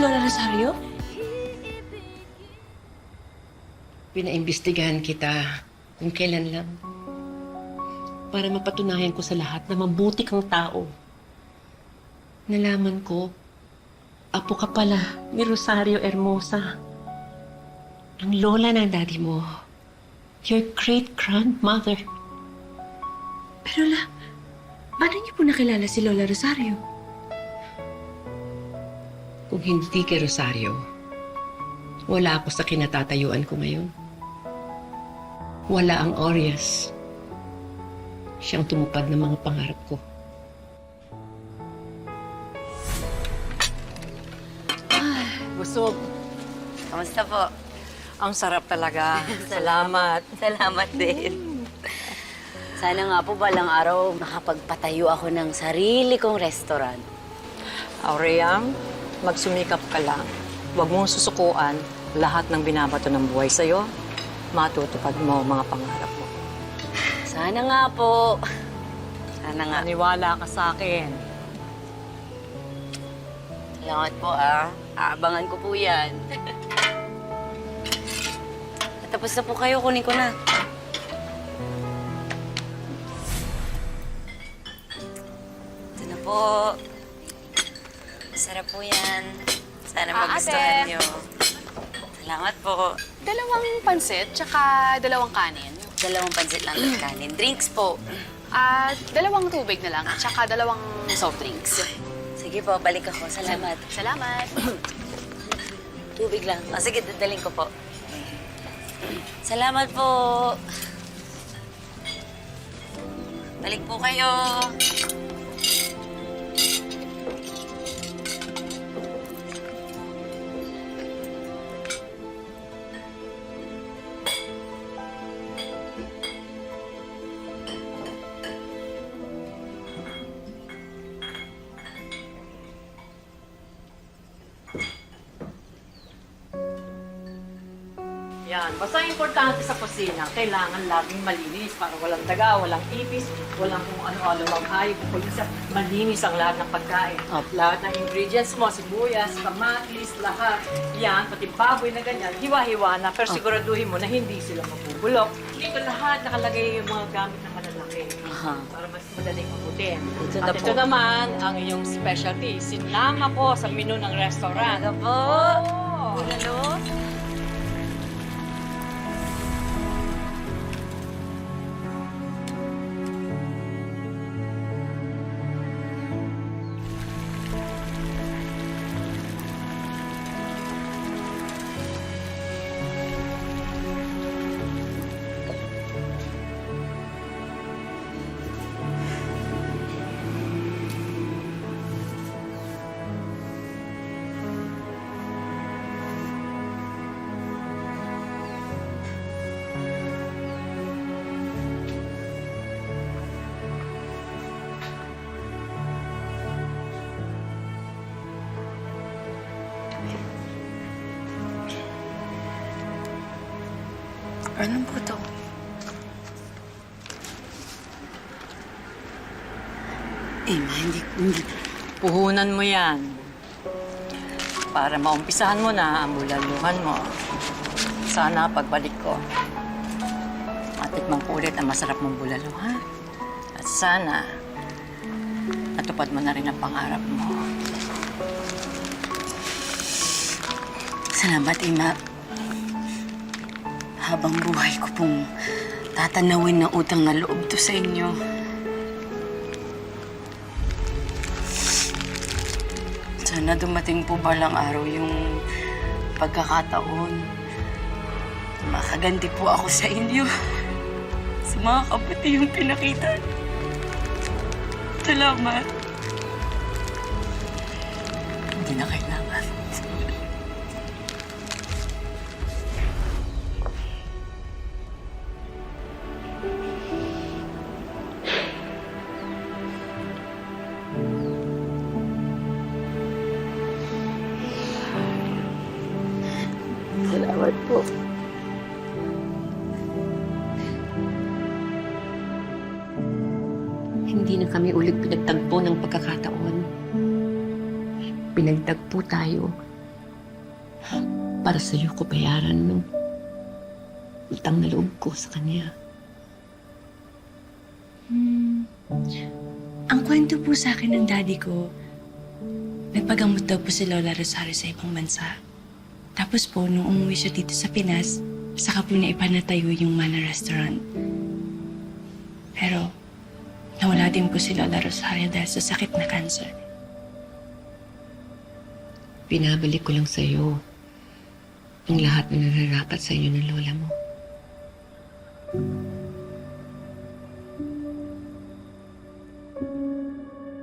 si Lola Rosario? Pinaimbestigahan kita kung kailan lang. Para mapatunayan ko sa lahat na mabuti kang tao. Nalaman ko, apo ka pala ni Rosario Hermosa. Ang lola ng daddy mo. Your great-grandmother. Pero paano niyo po nakilala si Lola Rosario? Kung hindi kay Rosario, wala ako sa kinatatayuan ko ngayon. Wala ang Orias. Siyang tumupad ng mga pangarap ko. Busog. Kamusta po? Ang sarap talaga. Salamat. Salamat din. Sana nga po balang araw makapagpatayo ako ng sarili kong restaurant. Auream, magsumikap ka lang. Huwag mong susukuan lahat ng binabato ng buhay sa'yo. Matutupad mo ang mga pangarap mo. Sana nga po. Sana nga. Naniwala ka sa akin. Salamat po Aabangan ko po yan. Tapos na po kayo, kunin ko na. Ito na po. Sarap po yan. Sana magustuhan niyo. Salamat po. Dalawang pansit, tsaka dalawang kanin. Dalawang pansit lang at kanin. Drinks po. At dalawang tubig na lang, tsaka dalawang soft drinks. Sige po, balik ako. Salamat. Salamat. Tubig lang. Sige, dadaling ko po. Salamat po. Balik po kayo. Yan. Basta importante sa kusina, kailangan laging malinis para walang daga, walang ipis, walang kung ano-ano mang hayop. Malinis ang lahat ng pagkain. Lahat ng ingredients mo, sibuyas, kamatis, lahat. Yan, pati baboy na ganyan, hiwa-hiwa na, pero siguraduhin mo na hindi sila mabubulok. Dito lahat nakalagay yung mga gamit na malalaki para mas madaling mabutin. At ito naman ang iyong specialty, sinama po sa menu ng restaurant. Ano po? Oh. Ano? Ano po to? Ma, hindi. Puhunan mo yan. Para maumpisahan mo na ang bulaluhan mo. Sana pagbalik ko, matikman ko ulit ang masarap mong bulaluhan. At sana, natupad mo na rin ang pangarap mo. Salamat, Ima. Habang buhay ko pong tatanawin ng utang na loob to sa inyo. Sana dumating po balang araw yung pagkakataon. Makaganti po ako sa inyo. Sa mga kabuti yung pinakita. Salamat. Hindi na kailangan. Salamat po. Hindi na kami ulit pinagtagpo ng pagkakataon. Pinagtagpo tayo Para sa'yo ko bayaran ng utang na loob ko sa kanya. Ang kwento po sa akin ng daddy ko, nagpagamot daw po si Lola Rosario sa ibang bansa. Tapos po, nung umuwi siya dito sa Pinas, saka po niya ipanatayo yung Mana Restaurant. Pero, nawala din po si Lola Rosario dahil sa sakit na cancer. Pinabalik ko lang sa'yo ang lahat na nararapat sa inyo ng lola mo.